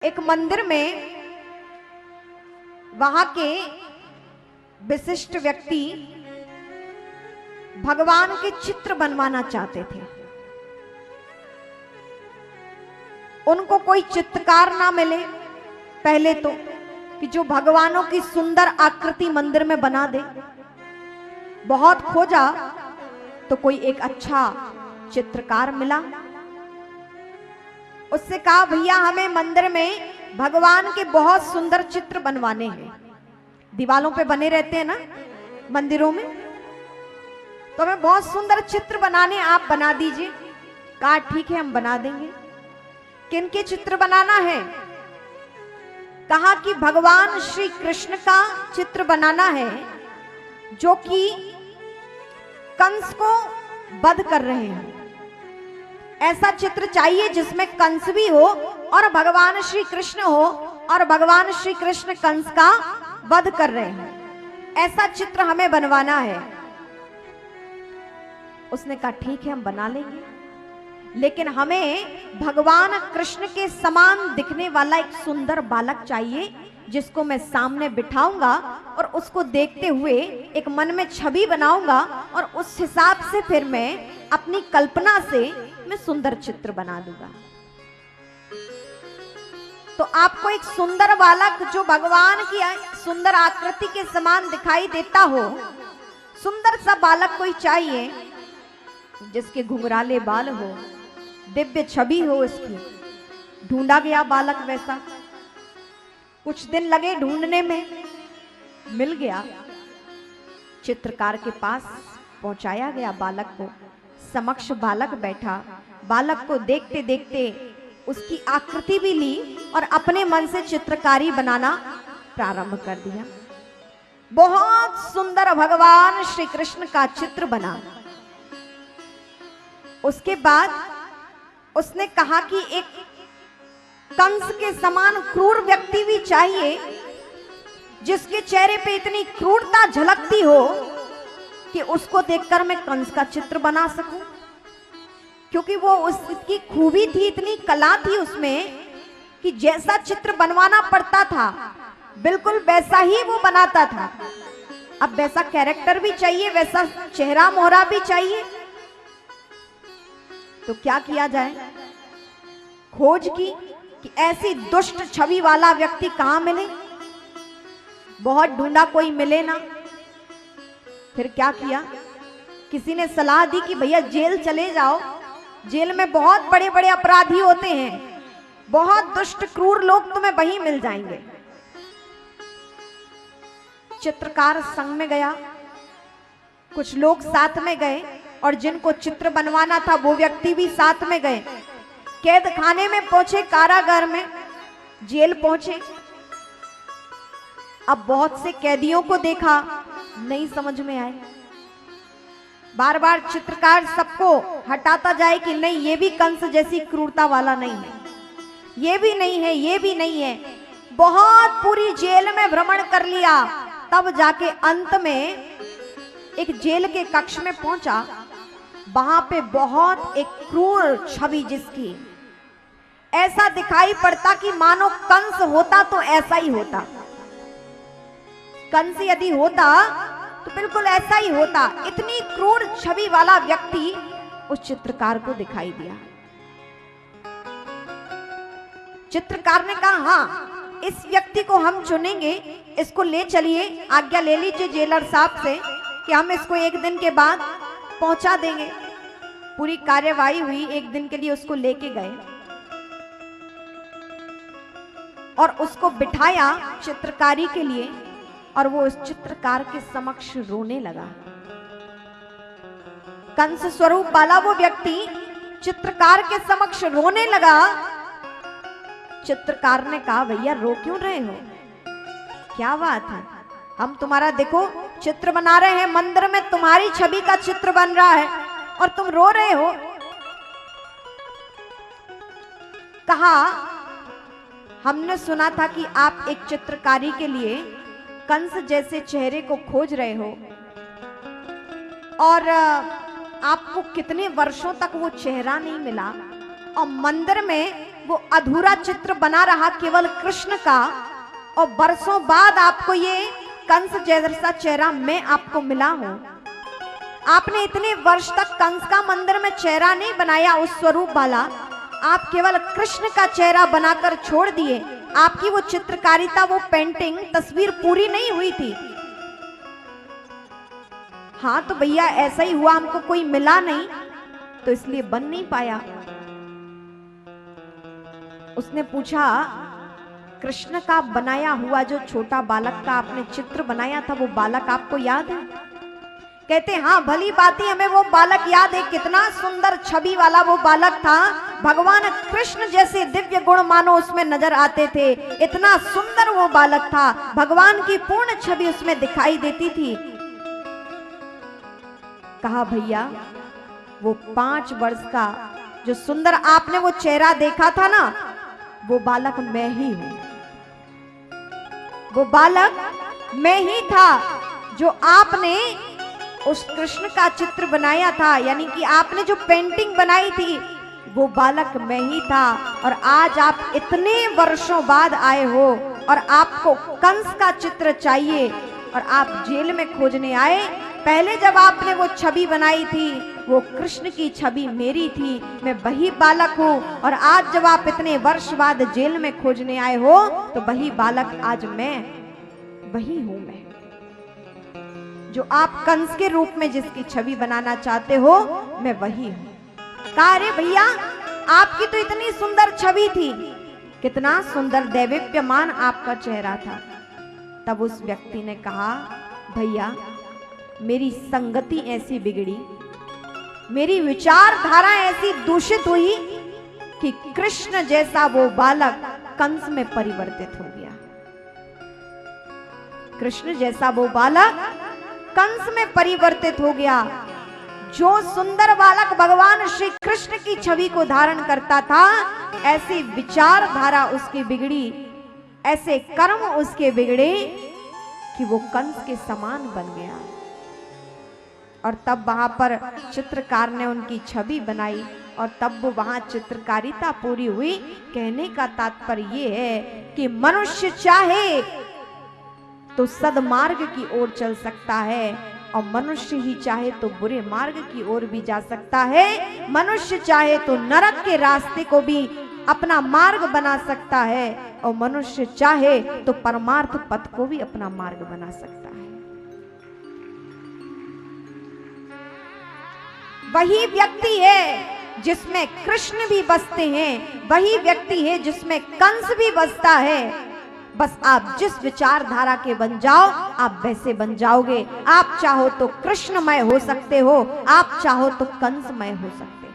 एक मंदिर में वहां के विशिष्ट व्यक्ति भगवान के चित्र बनवाना चाहते थे। उनको कोई चित्रकार ना मिले पहले तो, कि जो भगवानों की सुंदर आकृति मंदिर में बना दे। बहुत खोजा तो कोई एक अच्छा चित्रकार मिला। उससे कहा, भैया हमें मंदिर में भगवान के बहुत सुंदर चित्र बनवाने हैं। दीवालों पे बने रहते हैं ना मंदिरों में, तो हमें बहुत सुंदर चित्र बनाने, आप बना दीजिए। कहा ठीक है, हम बना देंगे। किन के चित्र बनाना है? कहा कि भगवान श्री कृष्ण का चित्र बनाना है, जो कि कंस को वध कर रहे हैं। ऐसा चित्र चाहिए जिसमें कंस भी हो और भगवान श्री कृष्ण हो, और भगवान श्री कृष्ण कंस का वध कर रहे हैं। ऐसा चित्र हमें बनवाना है। उसने कहा ठीक है, हम बना लेंगे, लेकिन हमें भगवान कृष्ण के समान दिखने वाला एक सुंदर बालक चाहिए, जिसको मैं सामने बिठाऊंगा और उसको देखते हुए एक मन में छवि बनाऊंगा, और उस हिसाब से फिर मैं अपनी कल्पना से मैं सुंदर चित्र बना दूंगा। तो आपको एक सुंदर बालक जो भगवान की सुंदर आकृति के समान दिखाई देता हो, सुंदर सा बालक कोई चाहिए, जिसके घुंघराले बाल हो, दिव्य छवि हो उसकी। ढूंढा गया बालक वैसा। कुछ दिन लगे ढूंढने में, मिल गया। चित्रकार के पास पहुंचाया गया बालक को। समक्ष बालक बैठा। बालक को देखते देखते उसकी आकृति भी ली और अपने मन से चित्रकारी बनाना प्रारंभ कर दिया। बहुत सुंदर भगवान श्री कृष्ण का चित्र बना। उसके बाद उसने कहा कि एक कंस के समान क्रूर व्यक्ति भी चाहिए, जिसके चेहरे पे इतनी क्रूरता झलकती हो कि उसको देखकर मैं कंस का चित्र बना सकूं। क्योंकि वो उसकी खूबी थी, इतनी कला थी उसमें, कि जैसा चित्र बनवाना पड़ता था बिल्कुल वैसा ही वो बनाता था। अब वैसा कैरेक्टर भी चाहिए, वैसा चेहरा मोहरा भी चाहिए। तो क्या किया जाए? खोज की कि ऐसी दुष्ट छवि वाला व्यक्ति कहां मिले। बहुत ढूंढा, कोई मिले ना। फिर क्या किया? किसी ने सलाह दी कि भैया जेल चले जाओ, जेल में बहुत बड़े बड़े अपराधी होते हैं, बहुत दुष्ट क्रूर लोग तुम्हें वहीं मिल जाएंगे। चित्रकार संग में गया, कुछ लोग साथ में गए, और जिनको चित्र बनवाना था वो व्यक्ति भी साथ में गए। कैद खाने में पहुंचे, कारागार में, जेल पहुंचे। अब बहुत से कैदियों को देखा, नहीं समझ में आए। बार बार चित्रकार सबको हटाता जाए कि नहीं, ये भी कंस जैसी क्रूरता वाला नहीं है, ये भी नहीं है, ये भी नहीं है। बहुत पूरी जेल में भ्रमण कर लिया, तब जाके अंत में एक जेल के कक्ष में पहुंचा। वहां पे बहुत एक क्रूर छवि, जिसकी ऐसा दिखाई पड़ता कि मानो कंस होता तो ऐसा ही होता। कंस यदि होता तो बिल्कुल ऐसा ही होता। इतनी क्रूर छवि वाला व्यक्ति उस चित्रकार को दिखाई दिया। चित्रकार ने कहा, हाँ, इस व्यक्ति को हम चुनेंगे, इसको ले चलिए, आज्ञा ले लीजिए जेलर साहब से कि हम इसको एक दिन के बाद पहुंचा देंगे। पूरी कार्यवाही हुई। एक दिन के लिए उसको लेके गए और उसको बिठाया चित्रकारी के लिए, और वो उस चित्रकार के समक्ष रोने लगा। कंस स्वरूप वाला वो व्यक्ति चित्रकार के समक्ष रोने लगा। चित्रकार ने कहा, भैया रो क्यों रहे हो? क्या बात है? हम तुम्हारा देखो चित्र बना रहे हैं, मंदिर में तुम्हारी छवि का चित्र बन रहा है और तुम रो रहे हो। कहा, हमने सुना था कि आप एक चित्रकारी के लिए कंस जैसे चेहरे को खोज रहे हो, और आपको कितने वर्षों तक वो चेहरा नहीं मिला, और मंदिर में वो अधूरा चित्र बना रहा केवल कृष्ण का, और बरसों बाद आपको ये कंस जैसा चेहरा मैं आपको मिला हूं। आपने इतने वर्ष तक कंस का मंदिर में चेहरा नहीं बनाया उस स्वरूप वाला, आप केवल कृष्ण का चेहरा बनाकर छोड़ दिए। आपकी वो चित्रकारिता, वो पेंटिंग, तस्वीर पूरी नहीं हुई थी। हाँ तो भैया ऐसा ही हुआ, हमको कोई मिला नहीं तो इसलिए बन नहीं पाया। उसने पूछा, कृष्ण का बनाया हुआ जो छोटा बालक का आपने चित्र बनाया था, वो बालक आपको याद है? कहते हाँ भली बात ही हमें वो बालक याद है। कितना सुंदर छवि वाला वो बालक था। भगवान कृष्ण जैसे दिव्य गुण मानो उसमें नजर आते थे। इतना सुंदर वो बालक था, भगवान की पूर्ण छवि उसमें दिखाई देती थी। कहा भैया वो 5 वर्ष का जो सुंदर आपने वो चेहरा देखा था ना, वो बालक मैं ही हूं। वो बालक मैं ही था जो आपने उस कृष्ण का चित्र बनाया था, यानी कि आपने जो पेंटिंग बनाई थी वो बालक मैं ही था। और आज आप इतने वर्षों बाद आए हो और आपको कंस का चित्र चाहिए और आप जेल में खोजने आए। पहले जब आपने वो छवि बनाई थी वो कृष्ण की छवि मेरी थी, मैं वही बालक हूँ। और आज जब आप इतने वर्ष बाद जेल में खोजने आए हो तो वही बालक आज मैं वही हूं। मैं जो आप कंस के रूप में जिसकी छवि बनाना चाहते हो मैं वही हूं। कहा अरे भैया आपकी तो इतनी सुंदर छवि थी, कितना सुंदर दैवीप्यमान आपका चेहरा था। तब उस व्यक्ति ने कहा भैया मेरी संगति ऐसी बिगड़ी, मेरी विचारधारा ऐसी दूषित हुई कि कृष्ण जैसा वो बालक कंस में परिवर्तित हो गया। कृष्ण जैसा वो बालक कंस में परिवर्तित हो गया। जो सुंदर बालक भगवान श्री कृष्ण की छवि को धारण करता था, ऐसी विचारधारा उसकी बिगड़ी, ऐसे कर्म उसके बिगड़े कि वो कंस के समान बन गया। और तब वहां पर चित्रकार ने उनकी छवि बनाई और तब वो वहां चित्रकारिता पूरी हुई। कहने का तात्पर्य ये है कि मनुष्य चाहे तो सदमार्ग की ओर चल सकता है और मनुष्य ही चाहे तो बुरे मार्ग की ओर भी जा सकता है। मनुष्य चाहे तो नरक के रास्ते को भी अपना मार्ग बना सकता है और मनुष्य चाहे तो परमार्थ पथ को भी अपना मार्ग बना सकता है। वही व्यक्ति है जिसमें कृष्ण भी बसते हैं, वही व्यक्ति है जिसमें कंस भी बसता है। बस आप जिस विचारधारा के बन जाओ आप वैसे बन जाओगे। आप चाहो तो कृष्णमय हो सकते हो, आप चाहो तो कंसमय हो सकते हो।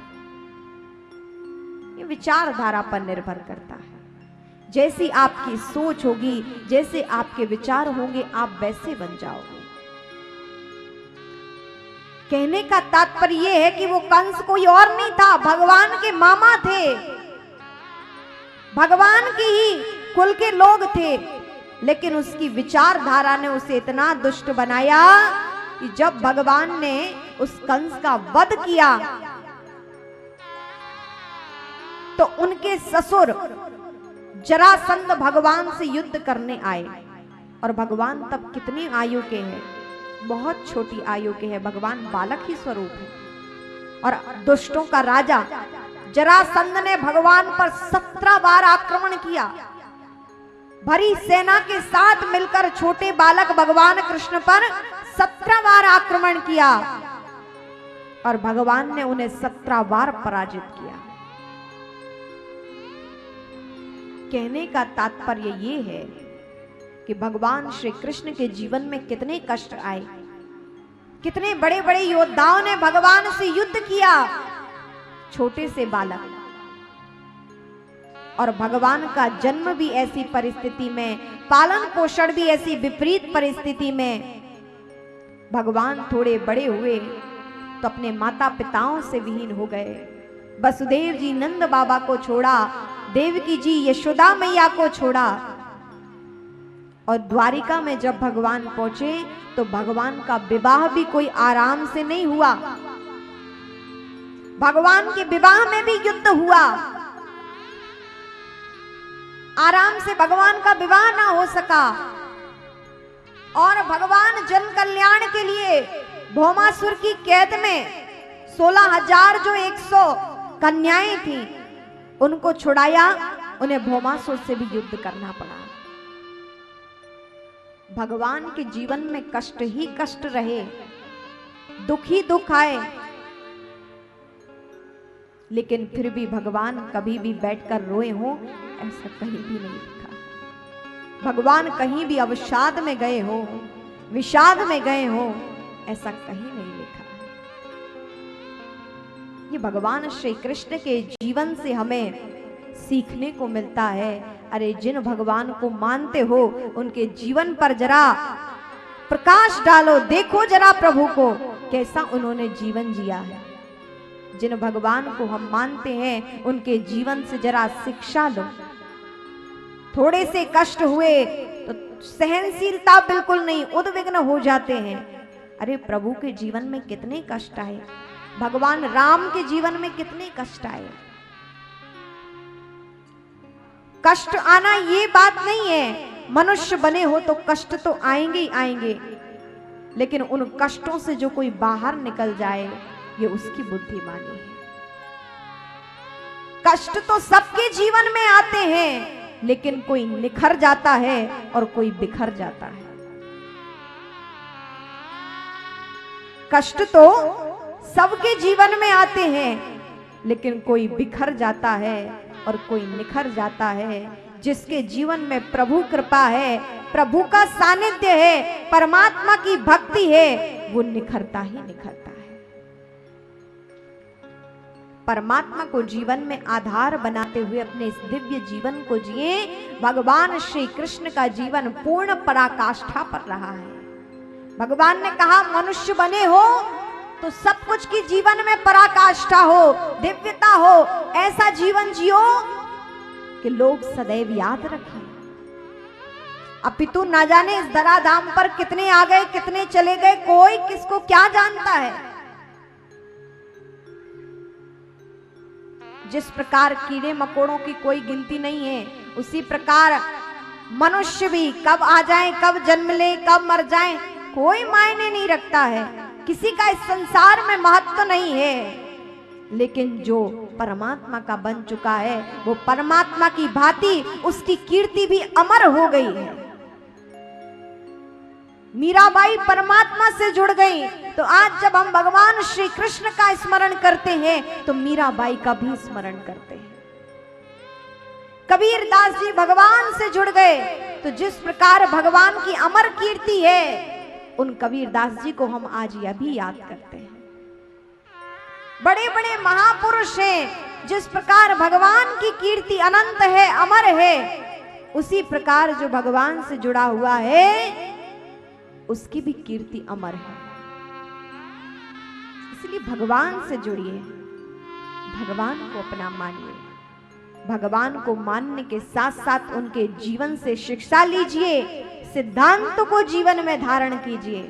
ये विचारधारा पर निर्भर करता है। जैसी आपकी सोच होगी, जैसे आपके विचार होंगे, आप वैसे बन जाओगे। कहने का तात्पर्य यह है कि वो कंस कोई और नहीं था, भगवान के मामा थे, भगवान की ही कुल के लोग थे। लेकिन उसकी विचारधारा ने उसे इतना दुष्ट बनाया कि जब भगवान ने उस कंस का वध किया तो उनके ससुर जरासंध भगवान से युद्ध करने आए। और भगवान तब कितनी आयु के हैं? बहुत छोटी आयु के हैं। भगवान बालक ही स्वरूप है। और दुष्टों का राजा जरासंध ने भगवान पर 17 बार आक्रमण किया। भरी सेना के साथ मिलकर छोटे बालक भगवान कृष्ण पर 17 बार आक्रमण किया और भगवान ने उन्हें 17 बार पराजित किया। कहने का तात्पर्य ये है कि भगवान श्री कृष्ण के जीवन में कितने कष्ट आए, कितने बड़े बड़े योद्धाओं ने भगवान से युद्ध किया, छोटे से बालक। और भगवान का जन्म भी ऐसी परिस्थिति में, पालन पोषण भी ऐसी विपरीत परिस्थिति में। भगवान थोड़े बड़े हुए तो अपने माता पिताओं से विहीन हो गए। वसुदेव जी नंद बाबा को छोड़ा, देवकी जी यशोदा मैया को छोड़ा। और द्वारिका में जब भगवान पहुंचे तो भगवान का विवाह भी कोई आराम से नहीं हुआ। भगवान के विवाह में भी युद्ध हुआ। आराम से भगवान का विवाह ना हो सका और भगवान जन कल्याण के लिए भौमासुर की कैद में 16,000 जो 100 कन्याएं थी उनको छुड़ाया, उन्हें भौमासुर से भी युद्ध करना पड़ा। भगवान के जीवन में कष्ट ही कष्ट रहे, दुख ही दुख आए, लेकिन फिर भी भगवान कभी भी बैठकर रोए हो ऐसा कहीं भी नहीं लिखा। भगवान कहीं भी अवसाद में गए हो, विषाद में गए हो, ऐसा कहीं नहीं लिखा। ये भगवान श्री कृष्ण के जीवन से हमें सीखने को मिलता है। अरे जिन भगवान को मानते हो उनके जीवन पर जरा प्रकाश डालो, देखो जरा प्रभु को कैसा उन्होंने जीवन जिया है। जिन भगवान को हम मानते हैं उनके जीवन से जरा शिक्षा लो। थोड़े से कष्ट हुए तो सहनशीलता बिल्कुल नहीं, उद्विग्न हो जाते हैं। अरे प्रभु के जीवन में कितने कष्ट आए, भगवान राम के जीवन में कितने कष्ट आए। कष्ट आना ये बात नहीं है, मनुष्य बने हो तो कष्ट तो आएंगे ही आएंगे, लेकिन उन कष्टों से जो कोई बाहर निकल जाए ये उसकी बुद्धिमानी है। कष्ट तो सबके जीवन में आते हैं, लेकिन कोई निखर जाता है और कोई बिखर जाता है। कष्ट तो सबके जीवन में आते हैं, लेकिन कोई बिखर जाता है और कोई निखर जाता है। जिसके जीवन में प्रभु कृपा है, प्रभु का सानिध्य है, परमात्मा की भक्ति है, वो निखरता ही निखरता है। परमात्मा को जीवन में आधार बनाते हुए अपने इस दिव्य जीवन को जिए। भगवान श्री कृष्ण का जीवन पूर्ण पराकाष्ठा पर रहा है। भगवान ने कहा मनुष्य बने हो तो सब कुछ की जीवन में पराकाष्ठा हो, दिव्यता हो, ऐसा जीवन जियो कि लोग सदैव याद रखें। अपितु ना जाने इस धराधाम पर कितने आ गए कितने चले गए, कोई किसको क्या जानता है। जिस प्रकार कीड़े मकोड़ों की कोई गिनती नहीं है, उसी प्रकार मनुष्य भी कब आ जाए, कब जन्म ले, कब मर जाए, कोई मायने नहीं रखता है। किसी का इस संसार में महत्व नहीं है, लेकिन जो परमात्मा का बन चुका है वो परमात्मा की भांति उसकी कीर्ति भी अमर हो गई है। मीराबाई परमात्मा से जुड़ गई, तो आज जब हम भगवान श्री कृष्ण का स्मरण करते हैं तो मीराबाई का भी स्मरण करते हैं। कबीरदास जी भगवान से जुड़ गए, तो जिस प्रकार भगवान की अमर कीर्ति है उन कबीरदास जी को हम आज यह भी याद करते हैं। बड़े बड़े महापुरुष हैं, जिस प्रकार भगवान की कीर्ति अनंत है, अमर है, उसी प्रकार जो भगवान से जुड़ा हुआ है उसकी भी कीर्ति अमर है। इसलिए भगवान से जुड़िए, भगवान को अपना मानिए, भगवान को मानने के साथ साथ उनके जीवन से शिक्षा लीजिए, सिद्धांतों को जीवन में धारण कीजिए।